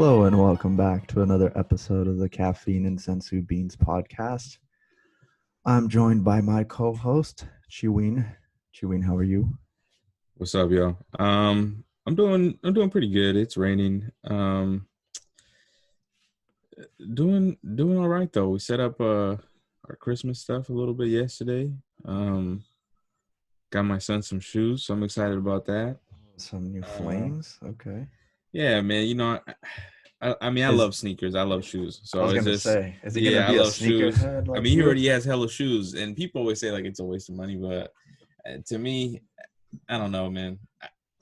Hello and welcome back to another episode of the Caffeine and Sensu Beans podcast. I'm joined by my co-host, Chiween. Chiween, how are you? What's up, y'all? I'm doing pretty good. It's raining. Doing all right though. We set up our Christmas stuff a little bit yesterday. Got my son some shoes, so I'm excited about that. Some new Uh, flames. Okay. yeah, man. I Is love sneakers. I love shoes. I So was it's gonna just say, is he gonna yeah, I be a love shoes. sneakerhead I like mean, he you? already has hella shoes, and people always say like it's a waste of money, but to me, I don't know, man.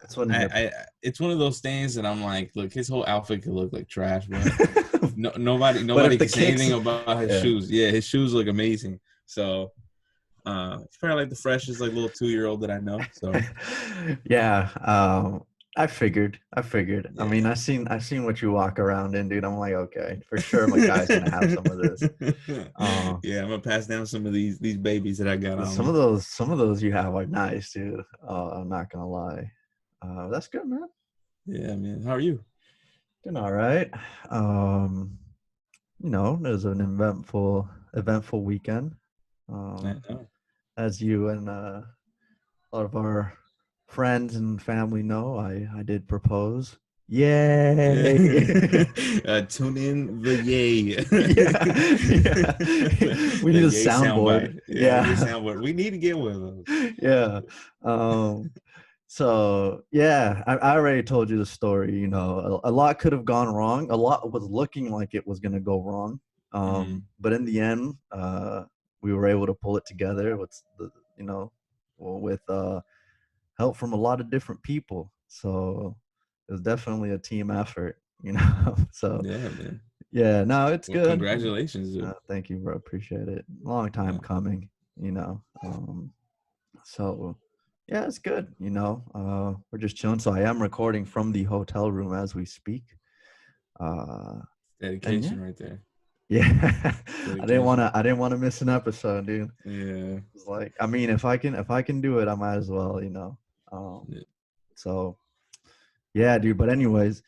That's when you're. It's one of those things that I'm like, look, his whole outfit could look like trash, but But if nobody the can say kicks, anything about his yeah, shoes. Yeah, his shoes look amazing. So it's probably like the freshest like little 2-year-old that I know. So yeah. I figured. I mean, yeah. I seen what you walk around in, dude. I'm like, okay, for sure, my guy's gonna have some of this. Uh, Yeah, I'm gonna pass down some of these babies that I got on me. some of those you have are nice, dude. I'm not gonna lie. That's good, man. Yeah, man. How are you? Doing all right. Um, it was an eventful weekend. I Um, know. as you and a lot of our friends and family know, I did propose. Yay! Tune in the yay. Yeah, yeah. We The need a yay soundboard. soundbite. Yeah, the yay Yeah, soundbite. We need to get one of those. yeah. Um, So yeah, I already told you the story. A lot could have gone wrong. A lot was looking like it was gonna go wrong. But in the end, we were able to pull it together with with help from a lot of different people. So it was definitely a team effort. So Yeah, man. yeah, no, it's Well, good. congratulations, dude. Thank you, bro. Appreciate it. Long time Yeah. coming. You know. So yeah, it's good. We're just chilling. So I am recording from the hotel room as we speak. Uh, and yeah, Dedication right there. yeah. Dedication. I didn't want to miss an episode, dude. Yeah. It's like, I mean, if I can do it, I might as well. Um, Yeah. so yeah, dude. But anyways,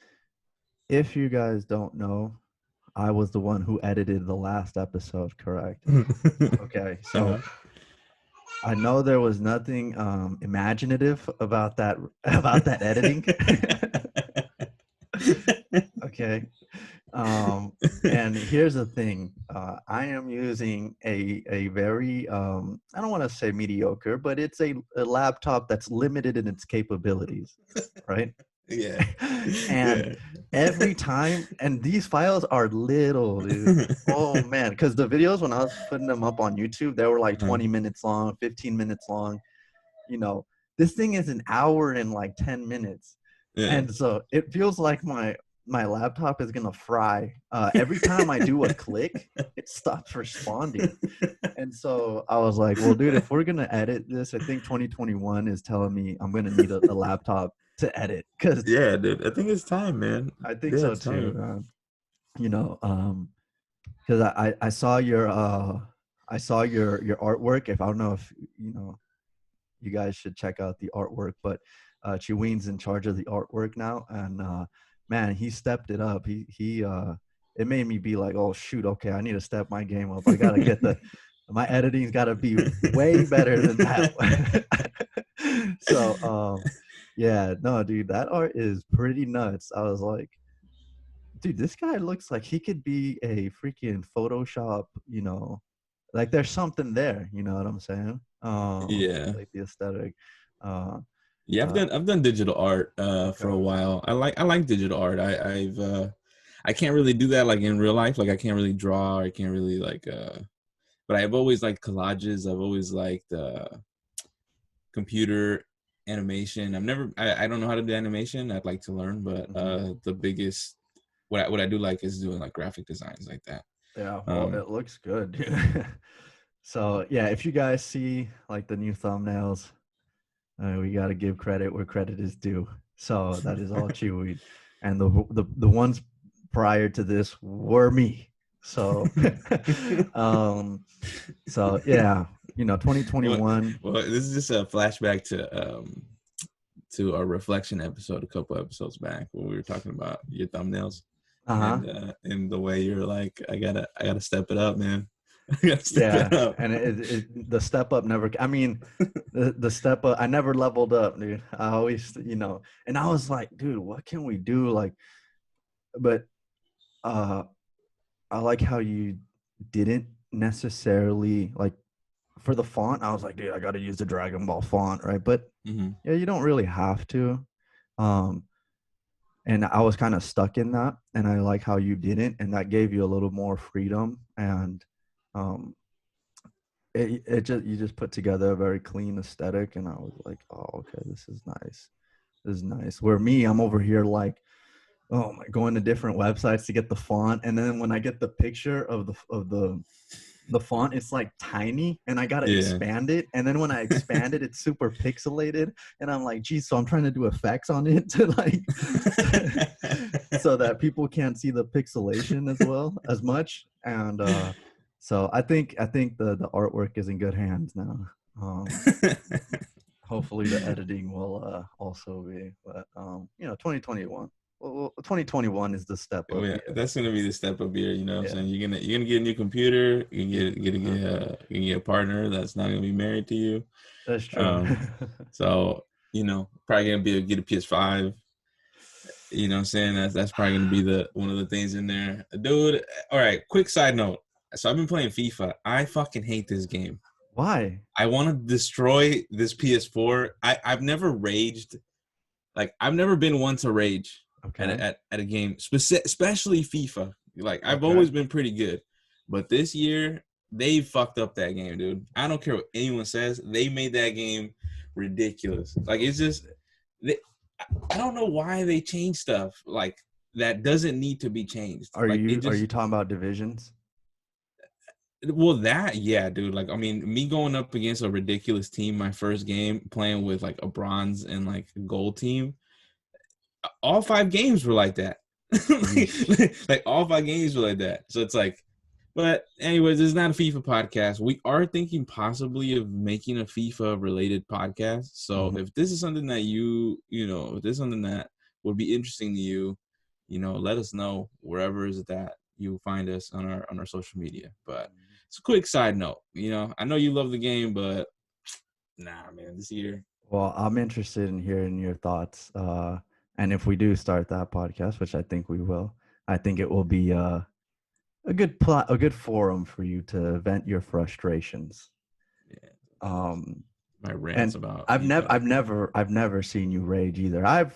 if you guys don't know, I was the one who edited the last episode, correct? Okay, so Uh-huh. I know there was nothing imaginative about that editing. Okay. And here's the thing. I am using a very I don't want to say mediocre, but it's a laptop that's limited in its capabilities, right? Yeah. And Yeah. every time, and these files are little, dude. Oh man, because the videos when I was putting them up on YouTube, they were like Uh-huh. 20 minutes long, 15 minutes long. You know, this thing is an hour and like 10 minutes. Yeah. And so it feels like my laptop is gonna fry. Every time I do a click, it stops responding. And so I was like, well, dude, if we're gonna edit this, I think 2021 is telling me I'm gonna need a laptop to edit because Yeah, dude. I think it's time, man. I think Yeah, so it's too. time. You know, because I saw your artwork. If I don't know if you guys should check out the artwork, but Chiween's in charge of the artwork now, and man, he stepped it up. He it made me be like, oh shoot, okay, I need to step my game up. I gotta get my editing's gotta be way better than that. So yeah, no, dude, that art is pretty nuts. I was like, dude, this guy looks like he could be a freaking Photoshop, like there's something there, you know what I'm saying? Yeah. Like the aesthetic. Uh, Yeah, uh, I've done digital art for okay. a while. I like digital art. I can't really do that like in real life. Like I can't really draw. I can't really like but I've always liked collages. I've always liked computer animation. I don't know how to do animation. I'd like to learn, but Mhm. the biggest what I do like is doing like graphic designs like that. Yeah, well, Um it looks good, dude. So yeah, if you guys see like the new thumbnails, we got to give credit where credit is due. So that is all Chewy, and the ones prior to this were me. So, um, so yeah, well, 2021. well, this is just a flashback to our reflection episode a couple episodes back when we were talking about your thumbnails. Uh-huh. and the way you're like, I gotta step it up, man. I gotta step Yeah, it up. and the step up never. I mean, the step up. I never leveled up, dude. I always, and I was like, dude, what can we do? Like, but uh, I like how you didn't necessarily like for the font. I was like, dude, I got to use the Dragon Ball font, right? But Mm-hmm. yeah, you don't really have to. Um, and I was kind of stuck in that, and I like how you didn't, and that gave you a little more freedom and um it just you just put together a very clean aesthetic, and I was like, oh, okay, this is nice. This is nice. Where me, I'm over here like, oh my, going to different websites to get the font, and then when I get the picture of the font, it's like tiny, and I gotta Yeah. expand it, and then when I expand it, it's super pixelated, and I'm like, geez, so I'm trying to do effects on it to like so that people can't see the pixelation as much, and so I think the artwork is in good hands now. Um, Hopefully the editing will also be, but 2021. Well, 2021 is the step Oh, up yeah, year. that's gonna be the step up here. You know what I'm Yeah, saying? You're gonna get a new computer. You can get a partner that's not gonna be married to you. that's true. So probably gonna get a PS5. You know what I'm saying? That's probably gonna be the one of the things in there, dude. All right, quick side note. So I've been playing FIFA. I fucking hate this game. Why? I want to destroy this PS4. I've never raged. Like, I've never been one to rage Okay. at a game, especially FIFA. Like, I've Okay. always been pretty good, but this year they fucked up that game, dude. I don't care what anyone says. They made that game ridiculous. Like, it's just I don't know why they change stuff like that doesn't need to be changed. Are Like, it you are just you talking about divisions? well, that, yeah, dude. Like, I mean, me going up against a ridiculous team my first game, playing with like a bronze and like a gold team, all 5 games were like that. Yeesh. Like all 5 games were like that. So it's like, but anyways, this is not a FIFA podcast. We are thinking possibly of making a FIFA related podcast. So Mhm. if this is something that if this is something that would be interesting to you, let us know wherever is that you find us on our social media. But it's a quick side note. I know you love the game, but nah, man, this year. Well, I'm interested in hearing your thoughts. And if we do start that podcast, which I think we will, I think it will be a good forum for you to vent your frustrations. Yeah, Um, my rants and about I've never, FIFA. I've never seen you rage either. I'm,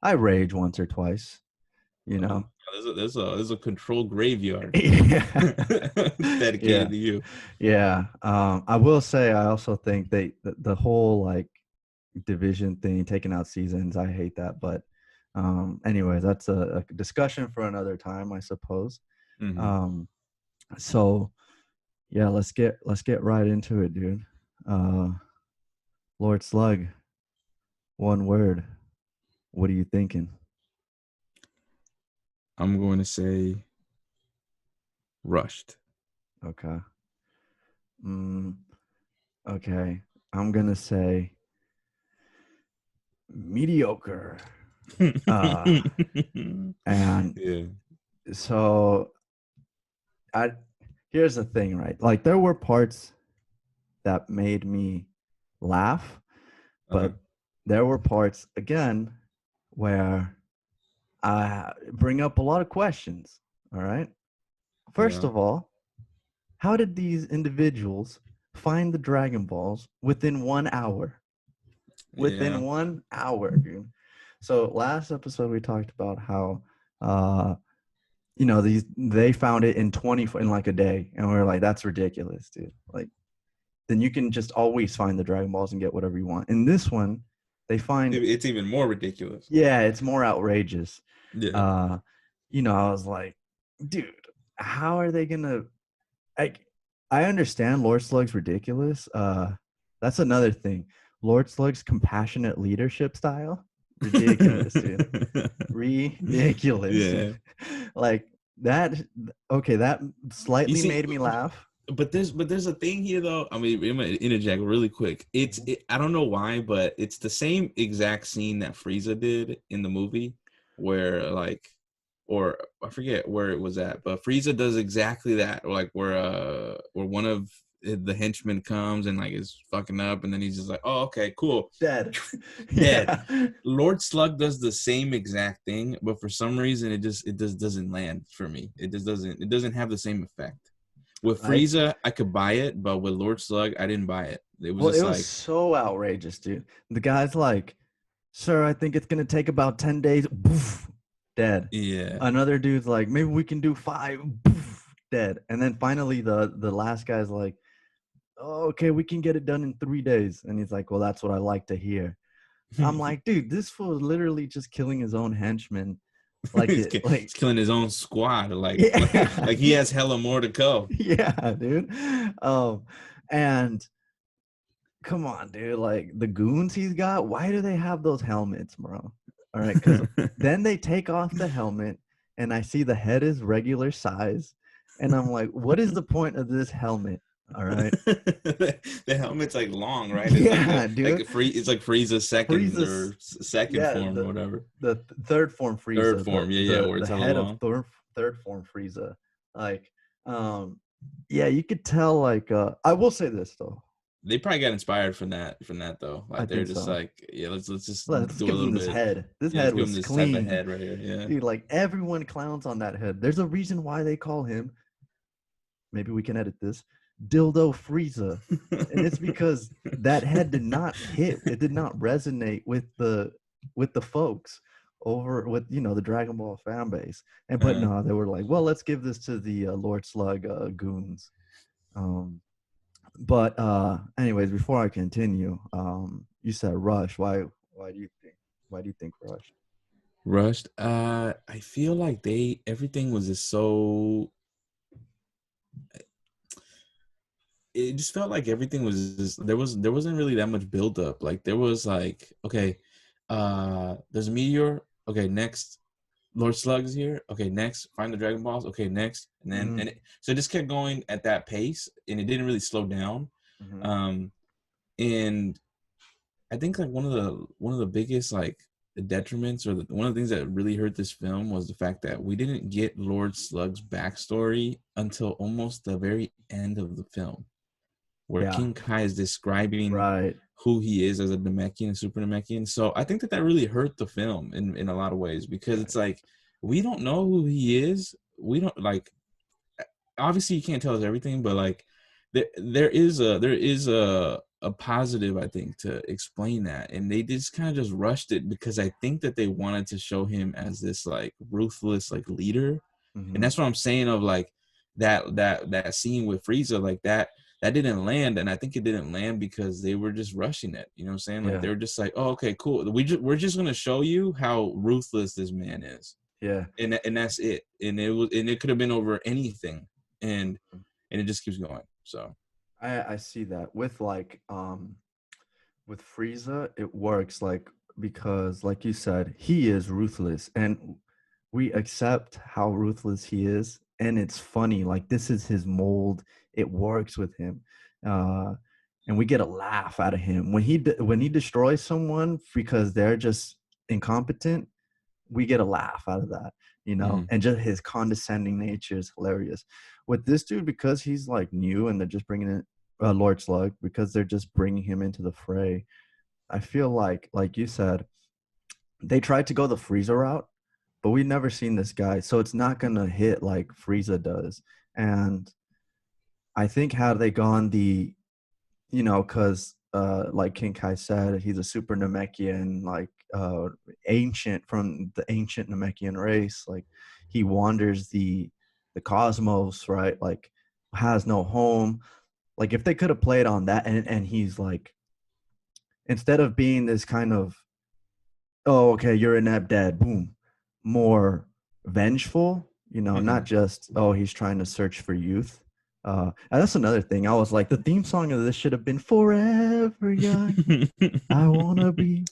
I rage once or twice, you know. There's a controlled graveyard Yeah, dedicated yeah, to you. yeah. I will say, I also think the whole like division thing, taking out seasons, I hate that. But anyways, that's a discussion for another time, I suppose. Mm-hmm. Um, so yeah, let's get right into it, dude. Uh, Lord Slug, one word. What are you thinking? I'm going to say rushed. Okay. Mm, okay. I'm gonna say mediocre. Uh, and Yeah. so I here's the thing, right? Like there were parts that made me laugh, Uh-huh. but there were parts again where I bring up a lot of questions. All right. First Yeah. of all, how did these individuals find the Dragon Balls within 1 hour? Within Yeah. 1 hour, dude. So last episode we talked about how uh they found it in like a day, and we are like, that's ridiculous, dude. Like, then you can just always find the Dragon Balls and get whatever you want. In this one, they find, It's even more ridiculous. yeah, it's more outrageous. Yeah. uh I was like, dude, how are they gonna, like, I understand Lord Slug's ridiculous. That's another thing. Lord Slug's compassionate leadership style, ridiculous, dude. Ridiculous, Yeah. dude. Like that. Okay, that You slightly see, made me laugh. but there's a thing here though. I mean, I'm gonna interject really quick. I don't know why, but it's the same exact scene that Frieza did in the movie. where like, or I forget where it was at, but Frieza does exactly that. Like where one of the henchmen comes and like is fucking up, and then he's just like, oh, okay, cool, Dead. dead. Yeah. Lord Slug does the same exact thing, but for some reason it just doesn't land for me. It doesn't have the same effect. With I Frieza, I could buy it, but with Lord Slug, I didn't buy it. It was Well, it just was like, so outrageous, dude. The guy's like, "Sir, I think it's gonna take about 10 days." Poof, dead. yeah. Another dude's like, "Maybe we can do 5." Poof, dead. And then finally, the last guy's like, "Oh, okay, we can get it done in 3 days." And he's like, "Well, that's what I like to hear." I'm like, dude, this fool is literally just killing his own henchmen. Like he's, it, like he's killing his own squad. yeah, Like he has hella more to go. yeah, dude. Um, and come on, dude. Like the goons he's got, why do they have those helmets, bro? All right, because then they take off the helmet and I see the head is regular size. And I'm like, what is the point of this helmet? All right. The helmet's like long, right? It's like Yeah, dude. it's like Frieza's second Frieza's or second yeah, form or whatever. the third form Third Frieza, form, yeah, the where the it's hella head of long. third form Frieza. Like, um, yeah, you could tell. Like, I will say this though. They probably got inspired from that though. I Like they're think just so. like, yeah, let's just Let's do a give him little this bit. head. This Yeah, let's head give him was this type of clean. head right here. Yeah. Dude, like everyone clowns on that head. There's a reason why they call him, maybe we can edit this, Dildo Frieza. And it's because that head did not hit, it did not resonate with the folks over with the Dragon Ball fan base. And but Uh, no, they were like, well, let's give this to the Lord Slug goons. Um but anyways, before I continue, you said Rush. Why do you think Rush? Rushed. I feel like everything was just so. It just felt like everything was just, there wasn't really that much build up. Like there was like, okay, there's a meteor. Okay, next, Lord Slug's here. Okay, next, find the Dragon Balls. Okay, next, and then Mm-hmm. so it just kept going at that pace, and it didn't really slow down. Mm-hmm. Um, and I think like one of the biggest like detriments or one of the things that really hurt this film was the fact that we didn't get Lord Slug's backstory until almost the very end of the film, where Yeah. King Kai is describing Right. who he is as a Namekian and Super Namekian. So I think that really hurt the film in a lot of ways, because Yeah. it's like we don't know who he is. We don't like, obviously you can't tell us everything, but like there is a positive, I think, to explain that, and they just kind of just rushed it because I think that they wanted to show him as this like ruthless like leader, and Mm-hmm. that's what I'm saying of like that scene with Frieza, like that didn't land, and I think it didn't land because they were just rushing it. You know what I'm saying? Like Yeah. they were just like, oh, okay, cool. We're just gonna show you how ruthless this man is, Yeah. and that's it. And it could have been over anything, and it just keeps going. So I see that with Frieza, it works like because like you said, he is ruthless and we accept how ruthless he is, and it's funny. Like this is his mold. It works with him. Uh and we get a laugh out of him when he destroys someone because they're just incompetent. We get a laugh out of that, mm-hmm. and just his condescending nature is hilarious. With this dude, because he's like new and they're just bringing in Lord Slug, because they're just bringing him into the fray. I feel like you said, they tried to go the Frieza route, but we've never seen this guy, so it's not gonna hit like Frieza does. And I think had they gone because like King Kai said, he's a super Namekian, like ancient from the ancient Namekian race. Like he wanders the cosmos, right? Like has no home. Like if they could have played on that, and he's like, instead of being this kind of, oh, okay, you're inept dad, boom, more vengeful, not just, oh, he's trying to search for youth. And that's another thing. I was like, the theme song of this should have been Forever Young. I wanna be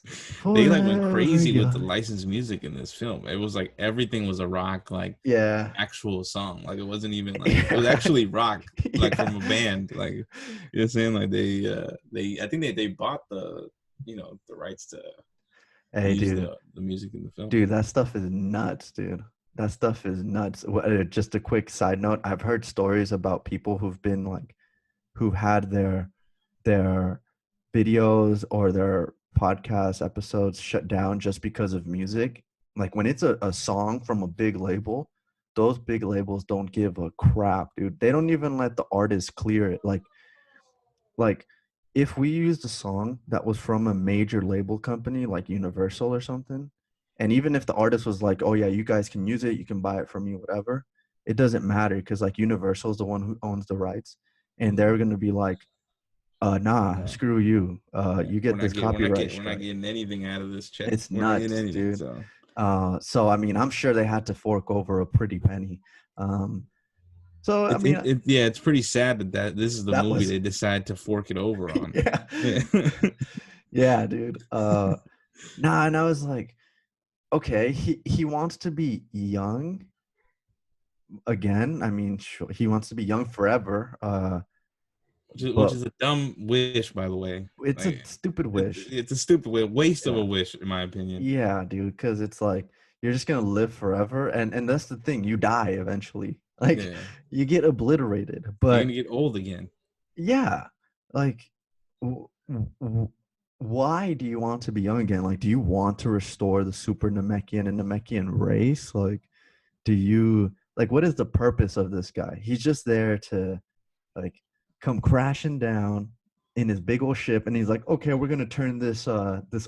They like went forever crazy with the young. licensed music in this film. It was like everything was a rock like Yeah. actual song. Like it wasn't even like, it was Yeah. actually rock, like Yeah. from a band. Like, you know what I'm saying? Like they I think they bought the the rights Hey, use dude. the music in the film. Dude, that stuff is nuts, dude. That stuff is nuts. Just a quick side note, I've heard stories about people who've been like who had their videos or their podcast episodes shut down just because of music. Like when it's a song from a big label, those big labels don't give a crap, dude. They don't even let the artist clear it. Like if we used a song that was from a major label company like Universal or something, and even if the artist was like, "Oh yeah, you guys can use it, you can buy it from me, whatever," it doesn't matter because like Universal is the one who owns the rights, and they're gonna be like, nah, No, screw you. yeah, You get this copyright we're not strike." getting anything out of this check. It's We're not getting nuts, anything. dude. So So I mean, I'm sure they had to fork over a pretty penny. Um, so I mean, yeah, it's pretty sad that this is the that movie was they decide to fork it over on. yeah, Yeah. yeah, dude. Nah, and I was like, okay, he wants to be young again. I mean, sure, he wants to be young forever. Which But is a dumb wish, by the way. it's a Like stupid wish. it's a stupid waste of a Yeah. wish, in my opinion. Yeah, dude, because it's like you're just gonna live forever, and that's the thing. You die eventually. Like Yeah, you get obliterated. you're But gonna get old again. yeah, like why do you want to be young again? Like, do you want to restore the Super Namekian and Namekian race? Like, do you like what is the purpose of this guy? He's just there to like come crashing down in his big old ship, and he's like, okay, we're gonna turn this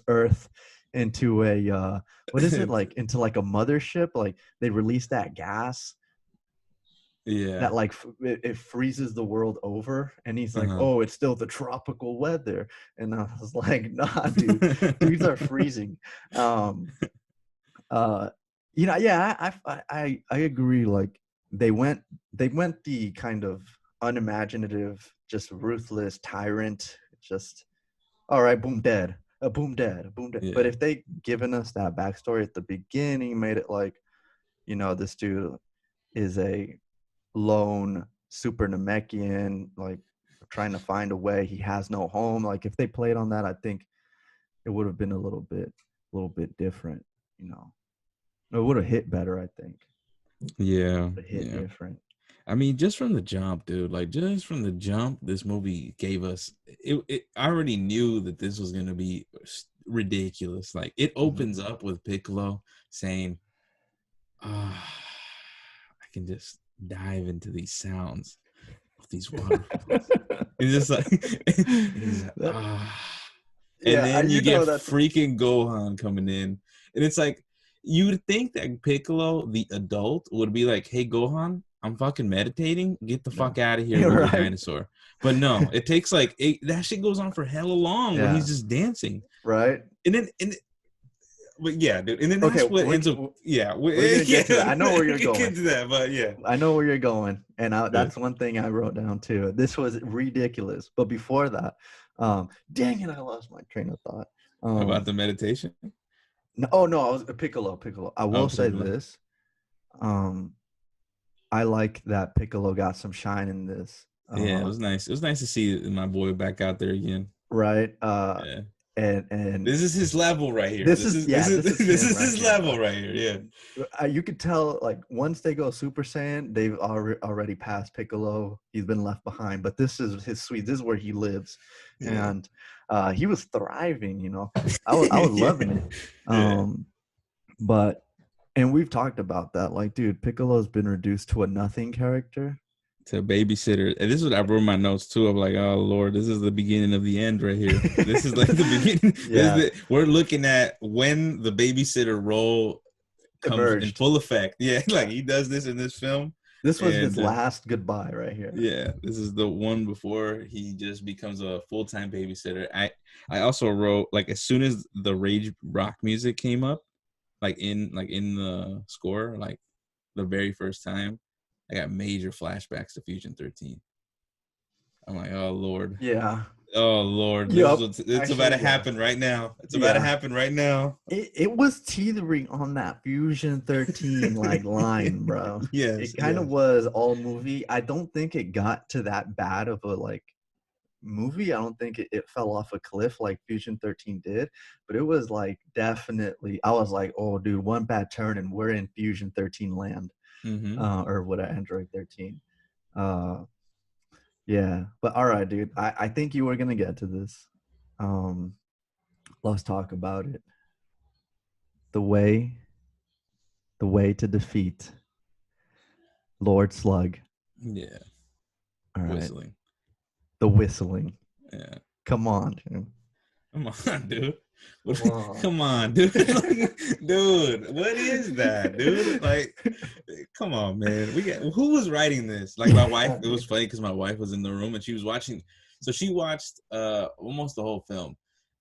earth into a what is it, like into like a mothership. Like they release that gas Yeah. that like it freezes the world over, and he's like, Uh-huh. oh, it's still the tropical weather. And I was like, nah, dude, dudes are freezing. um uh yeah, I agree. Like they went they went the kind of unimaginative, just ruthless tyrant, just all right, boom, dead, a boom, dead, a boom, dead. But Yeah. if they given us that backstory at the beginning, made it like, this dude is a lone super Namekian, like trying to find a way, he has no home. Like if they played on that, I think it would have been a little bit different. It would have hit better, I think. Yeah. It hit Yeah. different. I mean, just from the jump, dude. Like, just from the jump, this movie gave us. I already knew that this was gonna be ridiculous. Like, it opens up with Piccolo saying, I can just dive into these sounds of these waterfalls." It's just like, he's like, and Yeah, then you get that's freaking Gohan coming in, and it's like you'd think that Piccolo, the adult, would be like, "Hey, Gohan, I'm fucking meditating. Get the fuck out of here, You're little right. dinosaur." But no, it takes like that shit goes on for hella long where Yeah. he's just dancing, Right. But yeah, dude, and then Okay, that's what ends up. Yeah, we're gonna get to that. I know where you're going. Get to that, but yeah, I know where you're going, and that's one thing I wrote down too. This was ridiculous, but before that, dang it, I lost my train of thought. About the meditation. No, oh no, I was Piccolo. I will say Piccolo. this. I like that Piccolo got some shine in this. Yeah, it was nice. It was nice to see my boy back out there again. Right. Yeah. And this is his level right here. This is his level right here. Yeah. You could tell, like, once they go Super Saiyan, they've already passed Piccolo. He's been left behind. But this is his sweet. This is where he lives, and he was thriving. I was loving it. And we've talked about that. Like, dude, Piccolo's been reduced to a nothing character. To a babysitter. And this is what I wrote in my notes too. I'm like, oh Lord, this is the beginning of the end right here. This is like the beginning. Yeah. We're looking at when the babysitter role comes Emerged. in full effect. Yeah, like he does this in this film. This was his last goodbye right here. Yeah, this is the one before he just becomes a full-time babysitter. I also wrote, like, as soon as the Rage rock music came up, like in the score, like the very first time, I got major flashbacks to Fusion 13. I'm like, oh Lord. Yeah. Oh Lord. Yep. It's about to happen right now. It's about to happen right now. It was teetering on that Fusion 13 like line, bro. Yes. It kind of was all movie. I don't think it got to that bad of a like movie. I don't think it fell off a cliff like Fusion 13 did, but it was like definitely. I was like, oh, dude, one bad turn and we're in Fusion 13 land, Mm-hmm. or what, Android 13. Uh, yeah, but all right, dude. I think you were gonna get to this. Um, let's talk about it. The way, the way to defeat Lord Slug. Yeah. All right, Whistling. the whistling. Yeah. Come on, dude. Come on, dude. Come on. Come on, dude. Like, dude, what is that, dude? Like, come on, man. Who was writing this? Like my wife. It was funny because my wife was in the room and she was watching. So she watched almost the whole film.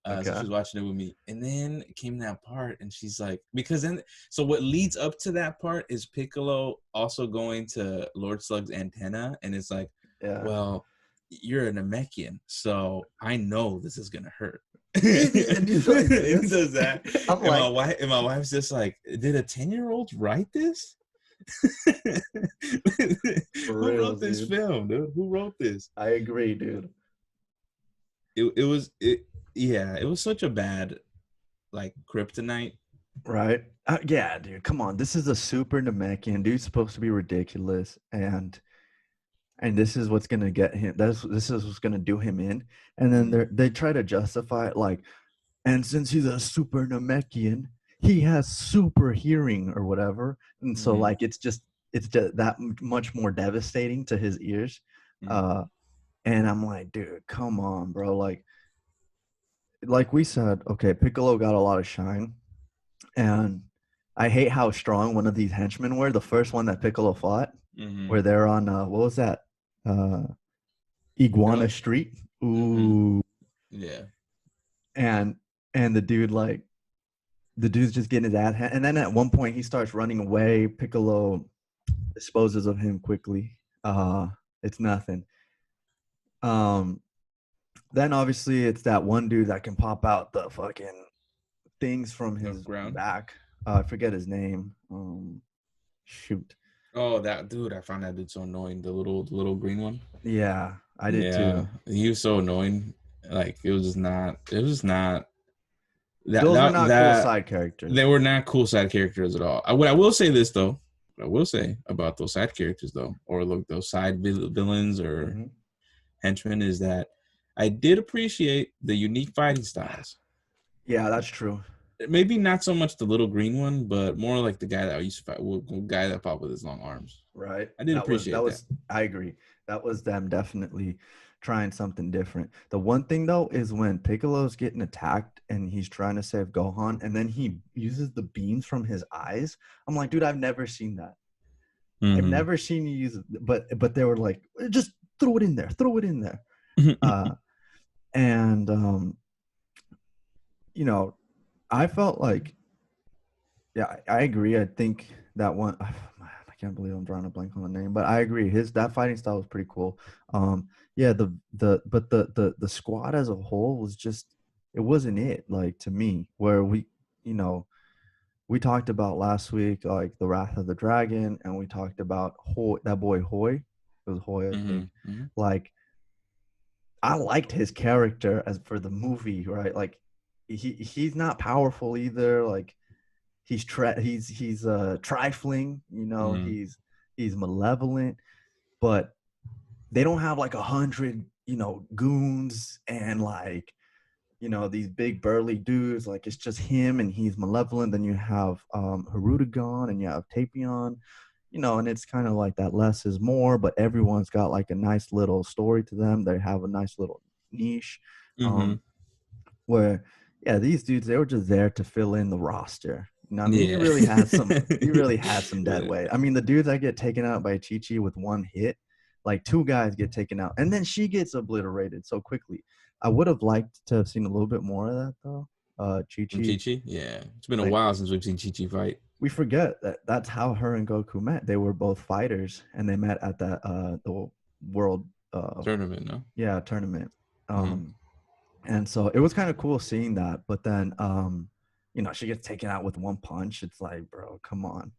So she Okay. was watching it with me, and then it came that part, and she's like, because then, so what leads up to that part is Piccolo also going to Lord Slug's antenna, and it's like, Yeah. well, you're a Namekian, so I know this is gonna hurt. And he's like And he this. does that, I'm and like, my wife's just like, did a 10-year-old write this? for Who real, wrote this dude. film, dude? Who wrote this? I agree, dude. It was such a bad like kryptonite. Right? Yeah, dude. Come on. This is a super Namekian dude, supposed to be ridiculous, and this is what's gonna get him. This is what's gonna do him in. And then they try to justify it like, and since he's a super Namekian, he has super hearing or whatever. And so like it's just that much more devastating to his ears. And I'm like, dude, come on, bro. Like we said, okay, Piccolo got a lot of shine, and I hate how strong one of these henchmen were. The first one that Piccolo fought, where they're on what was that? Iguana Street. Ooh. Yeah. And the dude's just getting his ass and then at one point he starts running away. Piccolo disposes of him quickly. It's nothing. Then obviously it's that one dude that can pop out the fucking things from his back. I forget his name. Shoot. Oh, that dude! I found that dude so annoying. The little green one. Yeah, I did too. He was so annoying. Like it was just not. It was not. Those were not cool side characters. They were not cool side characters at all. What I will say this though. What I will say about those side characters though, or look those side villains or henchmen, is that I did appreciate the unique fighting styles. Yeah, that's true. Maybe not so much the little green one, but more like the guy that I used to fight, guy that fought with his long arms. Right. I did appreciate that. I agree. That was them definitely trying something different. The one thing though is when Piccolo's getting attacked and he's trying to save Gohan, and then he uses the beams from his eyes. I'm like, dude, I've never seen that. I've never seen you use it, but they were like, just throw it in there, throw it in there. And you know, I felt like, yeah, I agree. I think that one, I can't believe I'm drawing a blank on the name, but I agree. That fighting style was pretty cool. Yeah, the squad as a whole was just, it wasn't it, like, to me, where we talked about last week, like the Wrath of the Dragon, and we talked about that boy Hoy. It was Hoy, I think. Like, I liked his character as for the movie, right? Like, he's not powerful either. Like, he's trifling, he's malevolent, but they don't have like 100 goons and like these big burly dudes. Like, it's just him and he's malevolent. Then you have Hirudegan and you have Tapion, and it's kind of like that less is more, but everyone's got like a nice little story to them. They have a nice little niche. Where, yeah, these dudes, they were just there to fill in the roster. I mean, you really had some dead weight. I mean, the dudes that get taken out by Chi-Chi with one hit, like 2 guys get taken out, and then she gets obliterated so quickly. I would have liked to have seen a little bit more of that, though. Chi-Chi? Yeah. It's been a while since we've seen Chi-Chi fight. We forget that's how her and Goku met. They were both fighters, and they met at the world tournament, no? Yeah, tournament. And so it was kind of cool seeing that. But then, she gets taken out with one punch. It's like, bro, come on.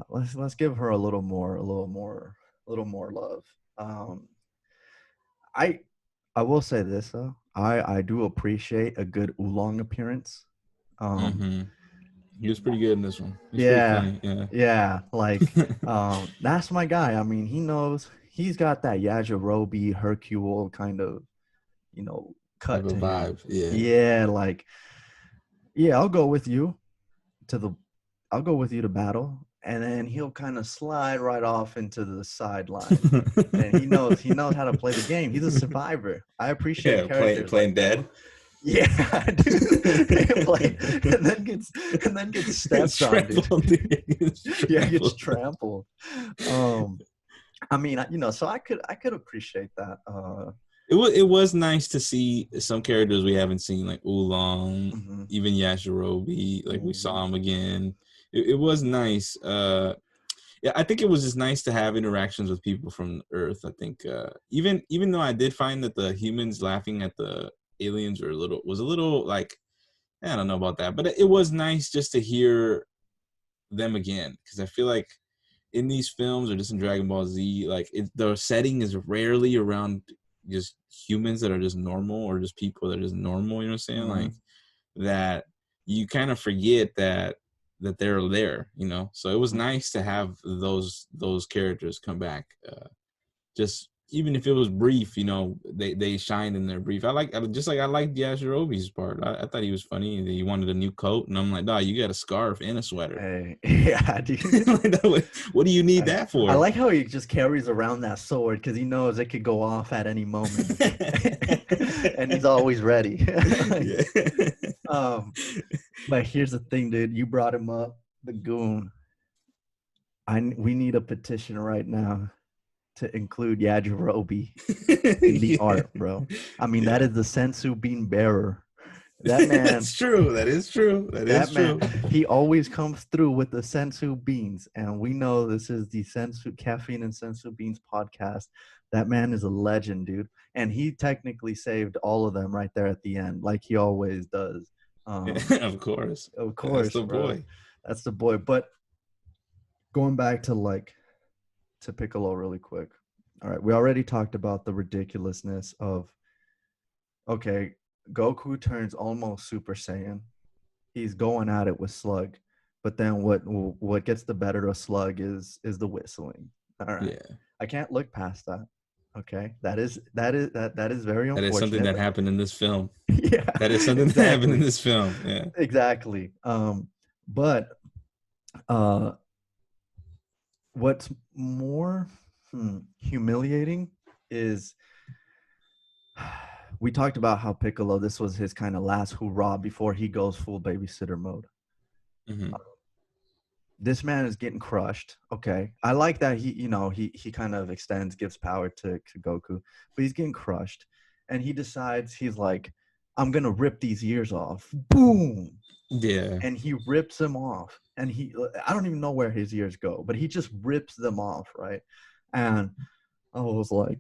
Let's give her a little more love. I will say this though. I do appreciate a good oolong appearance. Um, Mm-hmm. He was pretty good in this one. He was pretty yeah, funny. Yeah. yeah. Like, that's my guy. I mean, he knows he's got that Yajirobe Hercule kind of, Have cut a to him. vibe. Yeah. Yeah, like, yeah, I'll go with you to the, I'll go with you to battle, and then he'll kind of slide right off into the sidelines. And he knows how to play the game. He's a survivor. I appreciate Yeah, characters like playing that. dead. Yeah, dude. Play, and then gets It's stepped on, dude. trampled. It's Yeah, gets trampled. trampled. Um, I mean, so I could appreciate that. It was nice to see some characters we haven't seen, like Oolong, Mhm, even Yajirobe. Like we mhm, saw him again. It was nice. Yeah, I think it was just nice to have interactions with people from Earth. I think even though I did find that the humans laughing at the aliens was a little like, I don't know about that, but it was nice just to hear them again, because I feel like in these films or just in Dragon Ball Z, like the setting is rarely around just humans that are just normal, or just people that are just normal. You know what I'm saying? Like mhm. that, you kind of forget that they're there. So it was nice to have those characters come back. Just even if it was brief, they shined in their brief. I liked Yajirobe's part. I thought he was funny. He wanted a new coat, and I'm like, nah, you got a scarf and a sweater. Hey, yeah, dude. What do you need I, that I for? like how he just carries around that sword because he knows it could go off at any moment, and he's always ready. Like, Yeah. um, but here's the thing, dude. You brought him up, the goon. We need a petition right now to include Yajirobe in the Yeah. art, bro. I mean, that Yeah. is the sensu bean bearer. That man, That's true. That is true. That is that man, true. he always comes through with the sensu beans, and we know this is the sensu caffeine and sensu beans podcast. That man is a legend, dude, and he technically saved all of them right there at the end, like he always does. Um, Of course. of That's course, the bro, boy. that's the boy. But going back to Piccolo really quick. All right, we already talked about the ridiculousness of, okay, Goku turns almost Super Saiyan. He's going at it with Slug, but then what gets the better of Slug is the whistling. All right, Yeah. I can't look past that. Okay, that is very That is something unfortunate. that happened in this film. Yeah, That is something that happened in exactly, this film. Yeah. exactly. But uh, what's more humiliating is, we talked about how Piccolo, this was his kind of last hurrah before he goes full babysitter mode. Hmm. This man is getting crushed. Okay, I like that he kind of extends, gives power to Goku, but he's getting crushed, and he decides, he's like, I'm gonna rip these ears off. Boom, Yeah. and he rips them off, and I don't even know where his ears go, but he just rips them off, right? And I was like,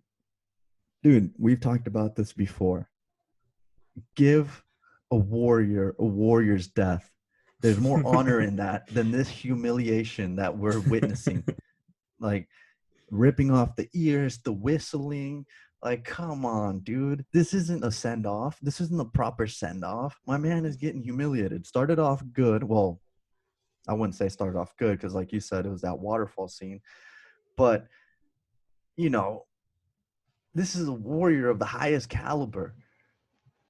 dude, we've talked about this before. Give a warrior a warrior's death. There's more honor in that than this humiliation that we're witnessing. Like, ripping off the ears, the whistling. Like, come on, dude. This isn't a send off. This isn't a proper send off. My man is getting humiliated. Started off good. Well, I wouldn't say started off good because, like you said, it was that waterfall scene. But, you know, this is a warrior of the highest caliber.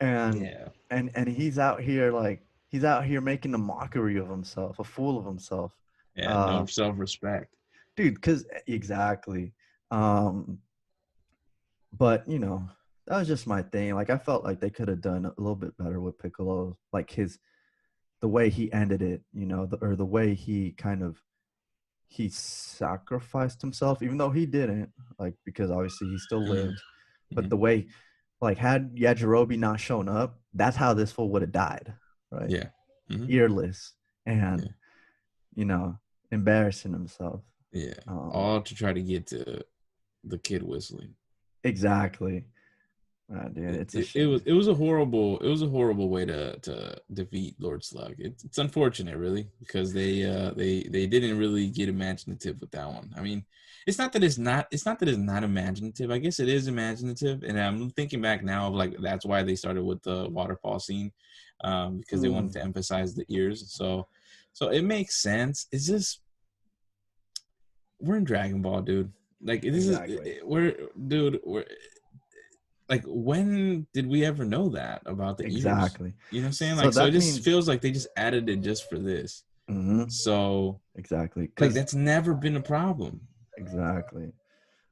and Yeah. and he's out here making a mockery of himself, a fool of himself. Yeah. uh No self-respect. Dude, because exactly. um but that was just my thing. Like, I felt like they could have done a little bit better with Piccolo, like the way he ended it, or the way he sacrificed himself, even though he didn't, like, because obviously he still Hmm. lived. But Hmm. the way, like, had Yajirobe not shown up, that's how this fool would have died, right? Yeah. Hmm. Earless Yeah. and, you know, embarrassing himself. Yeah. Um, All to try to get to the kid whistling. exactly. Dude, it's a It shame. was a horrible way to defeat Lord Slug. It's unfortunate, really, because they didn't really get imaginative with that one. I mean, it's not that it's not imaginative. I guess it is imaginative, and I'm thinking back now of like that's why they started with the waterfall scene, because they wanted to emphasize the ears. So it makes sense. It's just we're in Dragon Ball, dude. Like this Exactly. is we're like when did we ever know that about the ears? Exactly. You know what I'm saying? So Like so it that just means feels like they just added it just for this. So exactly like because that's never been a problem. exactly.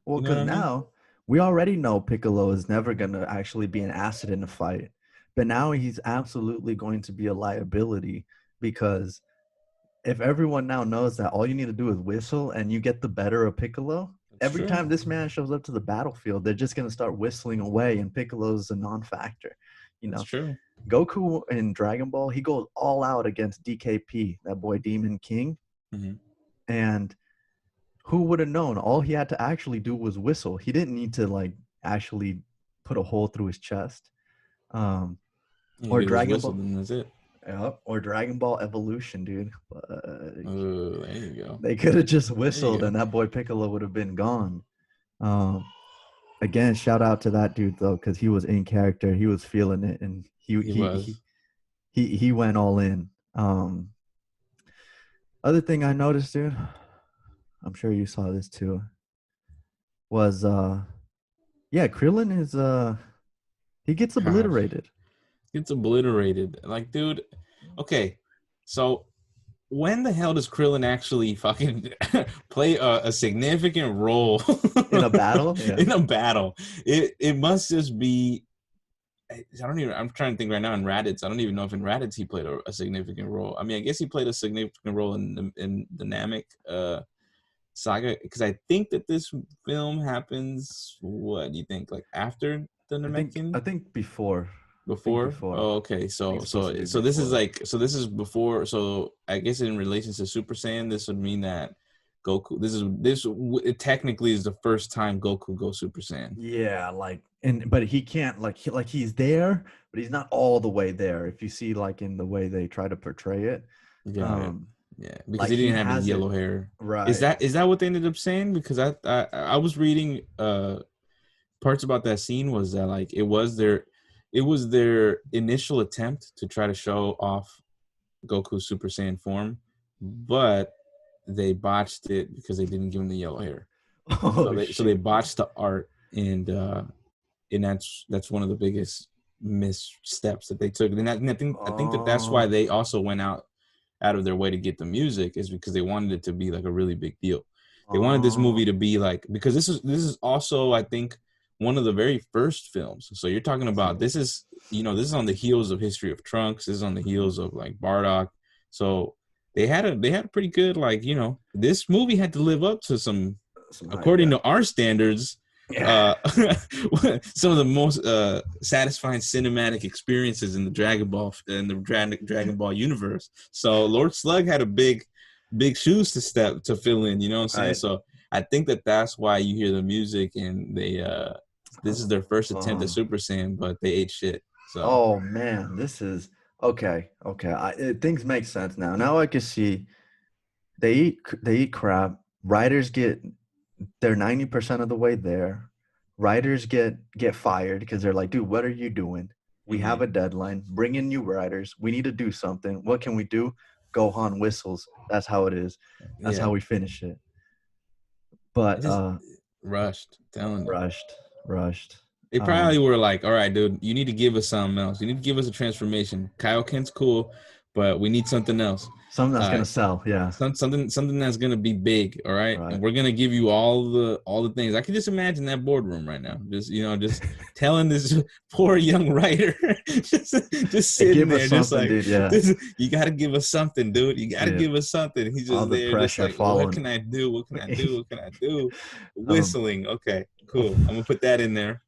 Well, You know what because I mean? now we already know Piccolo is never gonna actually be an asset in a fight, but now he's absolutely going to be a liability because if everyone now knows that all you need to do is whistle and you get the better of Piccolo, That's every true. time this man shows up to the battlefield, they're just going to start whistling away, and Piccolo's a non-factor. You That's know, true. Goku in Dragon Ball, he goes all out against DKP, that boy Demon King, Mm-hmm. and who would have known? All he had to actually do was whistle. He didn't need to like actually put a hole through his chest. Um, You or could just Dragon whistle Ball, and that's it. or Dragon Ball Evolution, dude. Oh, there you go. They could have just There you whistled, go. and that boy Piccolo would have been gone. Um, Again, shout out to that dude though, because he was in character. He was feeling it, and he He he he was. he went all in. Other thing I noticed, dude, I'm sure you saw this too, was yeah, Krillin is he gets Gosh. obliterated. It's obliterated. Like, dude, okay. So when the hell does Krillin actually fucking play a significant role In a battle. Yeah. in a battle? It must just be. I don't even. I'm trying to think right now in Raditz. I don't even know if in Raditz he played a significant role. I mean, I guess he played a significant role in the Namek saga because I think that this film happens. What do you think? Like after the I Namekian? think before. I think Before? before. Oh, okay. I think So it's supposed to be this is before. like this is before. So I guess in relation to Super Saiyan, this would mean that Goku. It technically is the first time Goku goes Super Saiyan. Yeah, like but he can't like he's there, but he's not all the way there. If you see like in the way they try to portray it, Got it. um, Yeah, because like he he didn't have the has it yellow hair. right. Is that what they ended up saying? Because I was reading parts about that scene was that like it was their initial attempt to try to show off Goku's Super Saiyan form, but they botched it because they didn't give him the yellow hair. Oh So they shoot. botched the art and that's one of the biggest missteps that they took. And I think that that's why Oh, they also went out of their way to get the music is because they wanted it to be like a really big deal. They wanted this movie oh, to be like because this is also I think one of the very first films. So you're talking about this is this is on the heels of History of Trunks. This is on the heels of like Bardock. So they had a pretty good like this movie had to live up to some some hype, according yeah. to our standards Yeah. uh some of the most satisfying cinematic experiences in the Dragon Ball universe. So Lord Slug had a big shoes to fill in, you know what I'm saying? Right. So I think that that's why you hear the music and they this is their first attempt at Um, Super Saiyan, but they ate shit. So oh man, this is okay. Okay, things make sense now. Now I can see they eat crap. Writers get they're 90% of the way there. Writers get fired because they're like, dude, what are you doing? We have mhm. a deadline. Bring in new writers. We need to do something. What can we do? Gohan whistles. That's how it is. That's Yeah, how we finish it. it But just rushed. I'm telling you. rushed, rushed. They probably were like, all right, dude, you need to give us something else. You need to give us a transformation. Kaioken's cool, but we need something else. Something that's gonna sell. Yeah. Something that's gonna be big, all right? And Right. we're gonna give you all the things. I can just imagine that boardroom right now. Just telling this poor young writer, just Hey, sitting give us there, just something, like dude. Yeah. you gotta give us something, dude. You gotta Yeah. give us something. He's All just the there, just pressure like, what following. can I do? What can I do? What can I do? um, Whistling. Okay, cool. I'm gonna put that in there.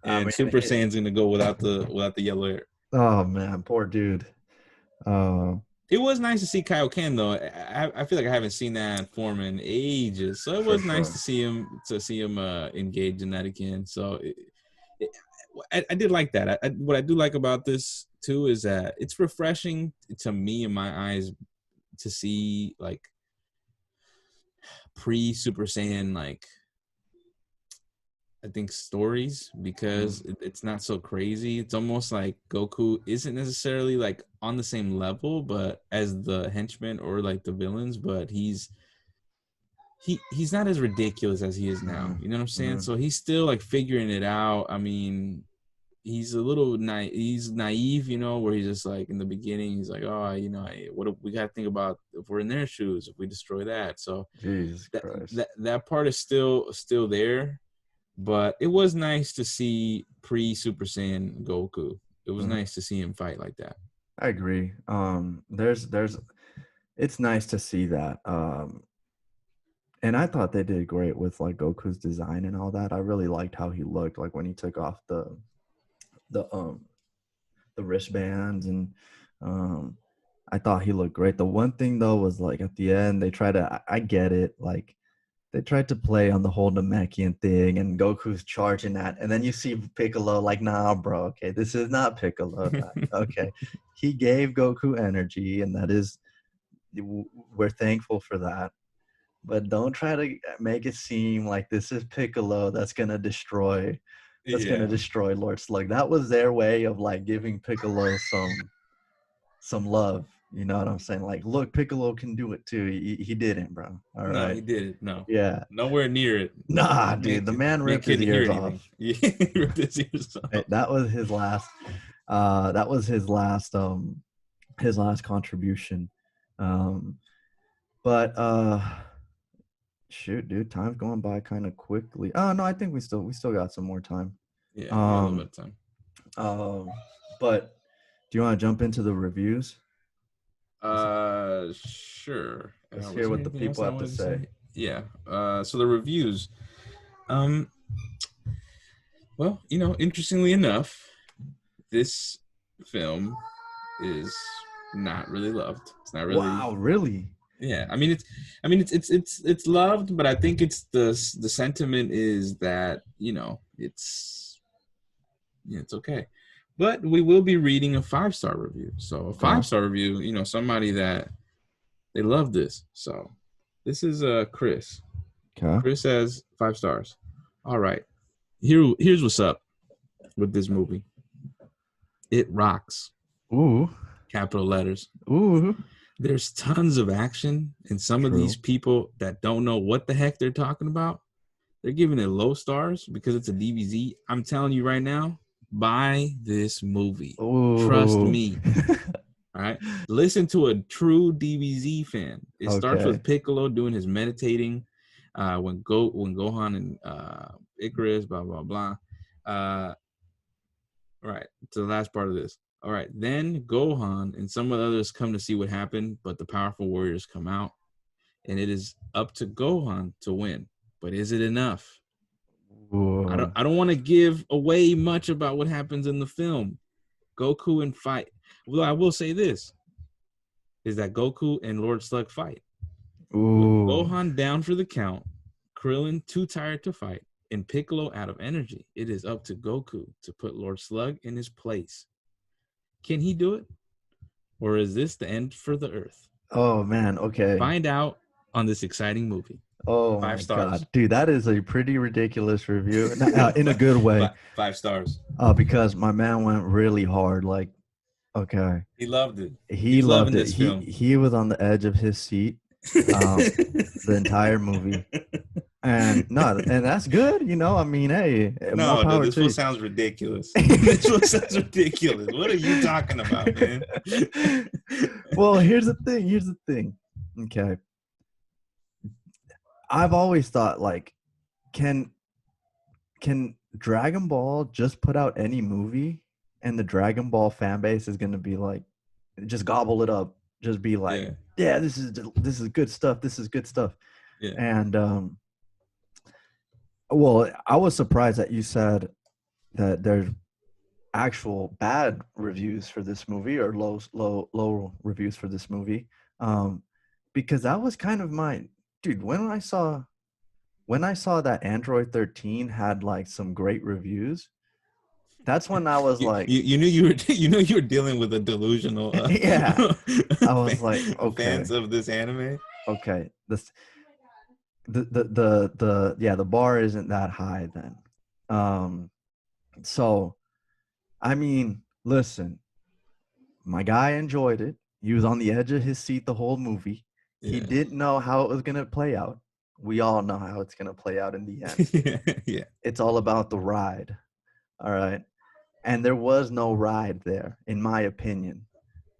I And mean, Super Saiyan's gonna go without the yellow hair. oh man, poor dude. Uh, It was nice to see Kyle Ken though. I feel like I haven't seen that form in ages, so it for was nice sure. to see him engage in that again. So I did like that. What I do like about this too is that it's refreshing to me in my eyes to see like pre Super Saiyan, like I think stories, because it's not so crazy. It's almost like Goku isn't necessarily like on the same level, but as the henchmen or like the villains, but he's not as ridiculous as he is now. You know what I'm saying? So he's still like figuring it out. I mean, he's a little he's naive, you know, where he's just like in the beginning, he's like, oh, you know, what we got to think about if we're in their shoes, if we destroy that. So Jesus Christ. that part is still there, but it was nice to see pre Super Saiyan Goku. It was nice to see him fight like that. I agree. There's it's nice to see that. And I thought they did great with like Goku's design and all that. I really liked how he looked, like when he took off the wristbands, and I thought he looked great. The one thing though was like at the end they try to, I get it, like they tried to play on the whole Namekian thing, and Goku's charging that, and then you see Piccolo like, nah, bro, okay, this is not Piccolo. Okay, he gave Goku energy, and that is, we're thankful for that. But don't try to make it seem like this is Piccolo that's gonna destroy Lord Slug. That was their way of like giving Piccolo some love. You know what I'm saying? Like, look, Piccolo can do it too. He didn't, bro. All No, right. he did. No. Yeah. Nowhere near it. Nah, dude. The man ripped his ears off. Yeah, he ripped his ears off. That was his last. That was his last. His last contribution. But shoot, dude, time's going by kind of quickly. Oh no, I think we still got some more time. Yeah, a little bit of time. But do you want to jump into the reviews? Sure. Let's hear what the people have to say. Yeah. So the reviews. Well, you know, interestingly enough, this film is not really loved. It's not really. Wow, really? Yeah, I mean it's loved, but I think it's the sentiment is that, you know, it's okay. But we will be reading a 5-star review. So a 5-star review, you know, somebody that they love this. So this is Chris. Okay. Chris says 5 stars. All right. Here's what's up with this movie. It rocks. Ooh. Capital letters. Ooh. There's tons of action, and some of these people that don't know what the heck they're talking about, they're giving it low stars because it's a DBZ. I'm telling you right now, buy this movie. Ooh. Trust me. All right. Listen to a true DBZ fan. It starts with Piccolo doing his meditating. When Gohan and Icarus, blah blah blah. Right. To the last part of this. All right. Then Gohan and some of the others come to see what happened, but the powerful warriors come out, and it is up to Gohan to win. But is it enough? Whoa. I don't want to give away much about what happens in the film. Goku and fight. Well, I will say this, is that Goku and Lord Slug fight. Ooh. Gohan down for the count, Krillin too tired to fight, and Piccolo out of energy. It is up to Goku to put Lord Slug in his place. Can he do it? Or is this the end for the Earth? Oh, man. Okay. Find out on this exciting movie. Oh, 5 stars. God. Dude, that is a pretty ridiculous review in a good way. 5 stars. Because my man went really hard. Like, okay. He loved it. He loved it. He was on the edge of his seat the entire movie. And that's good, you know. I mean, hey, no, dude, this one sounds ridiculous. This one sounds ridiculous. What are you talking about, man? Well, here's the thing. Okay, I've always thought, like, can Dragon Ball just put out any movie, and the Dragon Ball fan base is gonna be like, just gobble it up, just be like, yeah, this is good stuff. This is good stuff. Yeah. And well, I was surprised that you said that there's actual bad reviews for this movie, or low reviews for this movie, because that was kind of my dude. When I saw that Android 13 had like some great reviews, That's when I was like, you knew you were dealing with a delusional yeah. I was like, fans okay, of this anime. okay. Yeah, the bar isn't that high then. So I mean, listen, my guy enjoyed it. He was on the edge of his seat the whole movie. He Yeah. didn't know how it was gonna play out. We all know how it's gonna play out in the end. Yeah. Yeah. It's all about the ride. All right. And there was no ride there, in my opinion.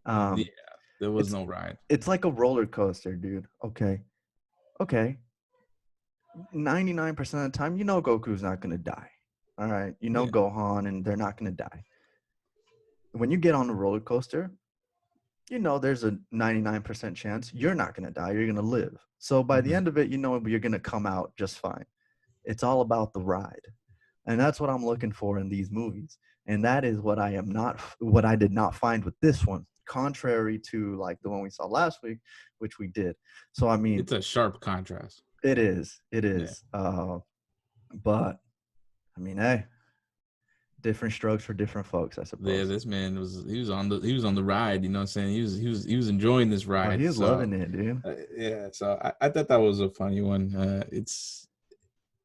Yeah. Um, There was it's no ride. it's like a roller coaster, dude. Okay. Okay. 99% of the time, you know Goku's not gonna die. All right. You know Yeah. Gohan and they're not gonna die. When you get on the roller coaster, you know there's a 99% chance you're not gonna die, you're gonna live. So by the Mhm. end of it, you know you're gonna come out just fine. It's all about the ride. And that's what I'm looking for in these movies. And that is what what I did not find with this one, contrary to like the one we saw last week, which we did. So I mean, It's a sharp contrast. it is, it Yeah. is. But I mean, hey, different strokes for different folks, I Yeah, suppose. this man was on the ride, you know what I'm saying? He was enjoying this Oh, ride. he's So loving it, dude. yeah, so I thought that was a funny one. It's